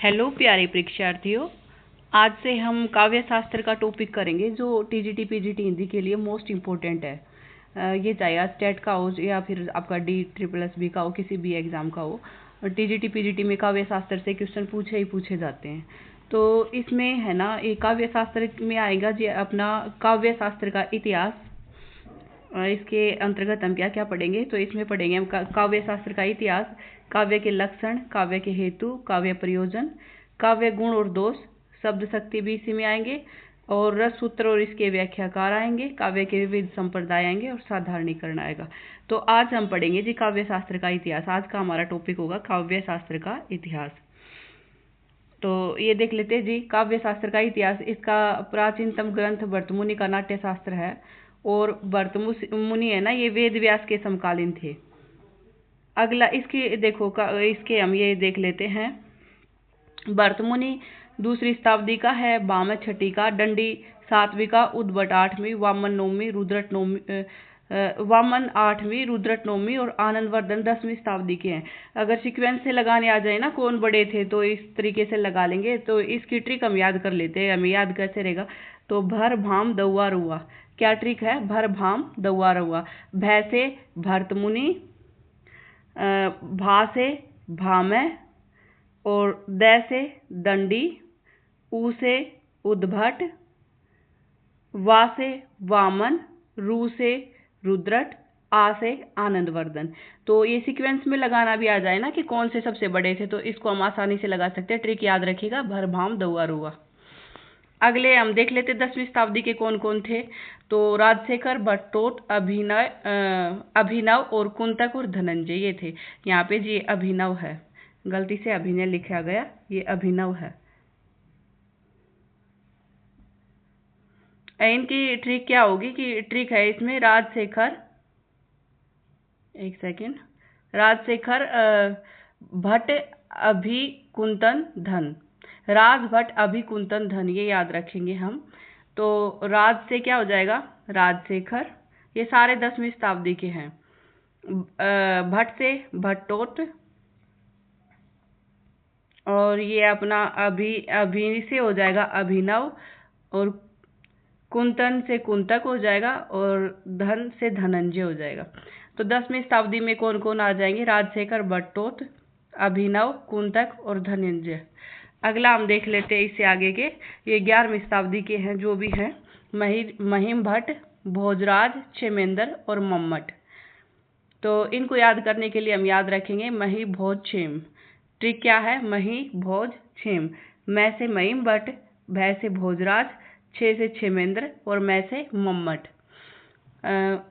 Hello प्यारे परीक्षार्थियों, आज से हम काव्य शास्त्र का टॉपिक करेंगे जो टीजीटी पीजीटी हिंदी के लिए मोस्ट इम्पोर्टेंट है। ये चाहे स्टेट का हो या फिर आपका DSSB का हो, किसी भी एग्जाम का हो, टीजीटी पीजीटी में काव्य शास्त्र से क्वेश्चन पूछे ही पूछे जाते हैं। तो इसमें है ना, ये काव्य शास्त्र में आएगा जी अपना काव्य शास्त्र का इतिहास। इसके अंतर्गत हम क्या क्या पढ़ेंगे, तो इसमें पढ़ेंगे हम काव्य शास्त्र का इतिहास, काव्य के लक्षण, काव्य के हेतु, काव्य प्रयोजन, काव्य गुण और दोष, शब्द शक्ति भी इसी में आएंगे, और रस सूत्र और इसके व्याख्याकार आएंगे, काव्य के विविध संप्रदाय आएंगे और साधारणीकरण आएगा। तो आज हम पढ़ेंगे जी काव्य शास्त्र का इतिहास। आज का हमारा टॉपिक होगा काव्य शास्त्र का इतिहास। तो ये देख लेते हैं जी काव्य शास्त्र का इतिहास। इसका प्राचीनतम ग्रंथ भर्तमुनि का नाट्य शास्त्र है, और भर्तमुनि है ना, ये वेद व्यास के समकालीन थे। अगला इसके देखो इसके हम ये देख लेते हैं। भर्तमुनि दूसरी शताब्दी का है, भामह छठी का, दंडी सातवीं का, उद्भट आठवीं, वामन नौवीं, रुद्रट नौवीं, वामन आठवीं, रुद्रट नौवीं और आनंदवर्धन 10वीं शताब्दी के हैं। अगर सीक्वेंस से लगाने आ जाए ना कौन बड़े थे, तो इस तरीके से लगा लेंगे। तो इसकी ट्रिक हम याद कर लेते हैं। हमें याद कैसे रहेगा, तो भर भाम दौआ रुआ। क्या ट्रिक है, भर भाम दौआ रुआ। भय से भर्तमुनि, भा से भामह, और द से दंडी, ऊ से उद्भट, वा से वामन, रू से रुद्रट, आ से आनंदवर्धन। तो ये सीक्वेंस में लगाना भी आ जाए ना कि कौन से सबसे बड़े थे, तो इसको हम आसानी से लगा सकते हैं। ट्रिक याद रखिएगा, भर भाम दौआ रुआ। अगले हम देख लेते 10वीं शताब्दी के कौन कौन थे। तो राजशेखर, भट्टोट, अभिनव और कुंतक और धनंजय ये थे। यहाँ पे जी अभिनव है, गलती से अभिनय लिखा गया, ये अभिनव है। इनकी ट्रिक क्या होगी कि ट्रिक है इसमें राजशेखर, एक सेकेंड, राजशेखर भट्ट अभि कुंतन धन, राज भट्ट अभि कुंतन धन, ये याद रखेंगे हम। तो राज से क्या हो जाएगा, राजशेखर, ये सारे 10वीं शताब्दी के हैं। भट्ट से भट्टोट, और ये अपना अभी से हो जाएगा अभिनव, और कुंतन से कुंतक हो जाएगा, और धन से धनंजय हो जाएगा। तो 10वीं शताब्दी में कौन कौन आ जाएंगे, राजशेखर, भट्टोत, अभिनव, कुंतक और धनंजय। अगला हम देख लेते हैं इससे आगे के, ये 11वीं शताब्दी के हैं जो भी हैं। महिम भट्ट, भोजराज, क्षेमेंद्र और मम्मट। तो इनको याद करने के लिए हम याद रखेंगे मही भोज क्षेम। ट्रिक क्या है, मही भोज क्षेम। मैं से महिम भट्ट, भय से भोजराज, छे से क्षेमेंद्र और मैं से मम्मट।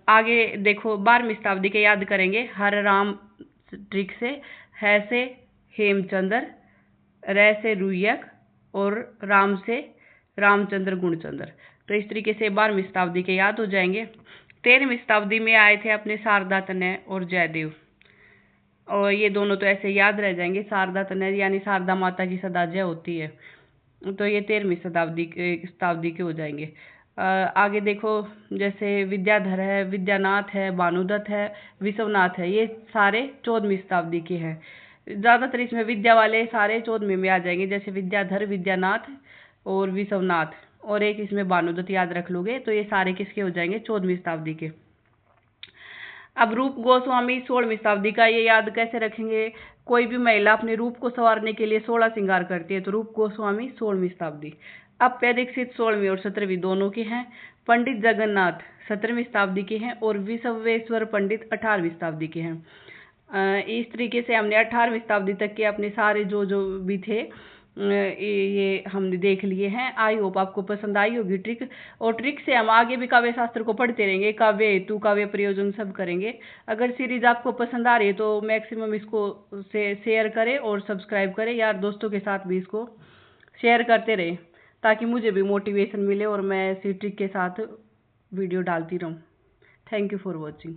आगे देखो 12वीं शताब्दी के याद करेंगे। हर राम ट्रिक से, है से हेमचंद्र, रे से रुयक और राम से रामचंद्र गुणचंद्र। तो इस तरीके से 12वीं शताब्दी के याद हो जाएंगे। 13वीं शताब्दी में आए थे अपने शारदा तनय और जयदेव, और ये दोनों तो ऐसे याद रह जाएंगे। शारदा तनय यानी शारदा माता की सदा जय होती है, तो ये 13वीं शताब्दी के हो जाएंगे। आगे देखो जैसे विद्याधर है, विद्यानाथ है, भानुदत्त है, विश्वनाथ है, ये सारे 14वीं शताब्दी के हैं। ज़्यादातर इसमें विद्या वाले सारे 14वीं में आ जाएंगे, जैसे विद्याधर, विद्यानाथ और विश्वनाथ, और एक इसमें भानुदत्त याद रख लोगे, तो ये सारे किसके हो जाएंगे, 14वीं शताब्दी के। अब रूप गोस्वामी 16वीं शताब्दी का, ये याद कैसे रखेंगे, कोई भी महिला अपने रूप को संवारने के लिए 16 श्रृंगार करती है, तो रूप गोस्वामी 16वीं शताब्दी। अब दीक्षित 16वीं और 17वीं दोनों के हैं। पंडित जगन्नाथ 17वीं शताब्दी के हैं, और विश्वेश्वर पंडित 18वीं शताब्दी के हैं। इस तरीके से हमने 18वीं शताब्दी तक के अपने सारे जो भी थे ये हमने देख लिए हैं। आई होप आपको पसंद आई होगी ट्रिक, और ट्रिक से हम आगे भी काव्य शास्त्र को पढ़ते रहेंगे। काव्य हेतु, काव्य प्रयोजन सब करेंगे। अगर सीरीज आपको पसंद आ रही है तो मैक्सिमम इसको शेयर करें और सब्सक्राइब करें, यार दोस्तों के साथ भी इसको शेयर करते रहें, ताकि मुझे भी मोटिवेशन मिले और मैं इसी ट्रिक के साथ वीडियो डालती रहूँ। Thank you for watching.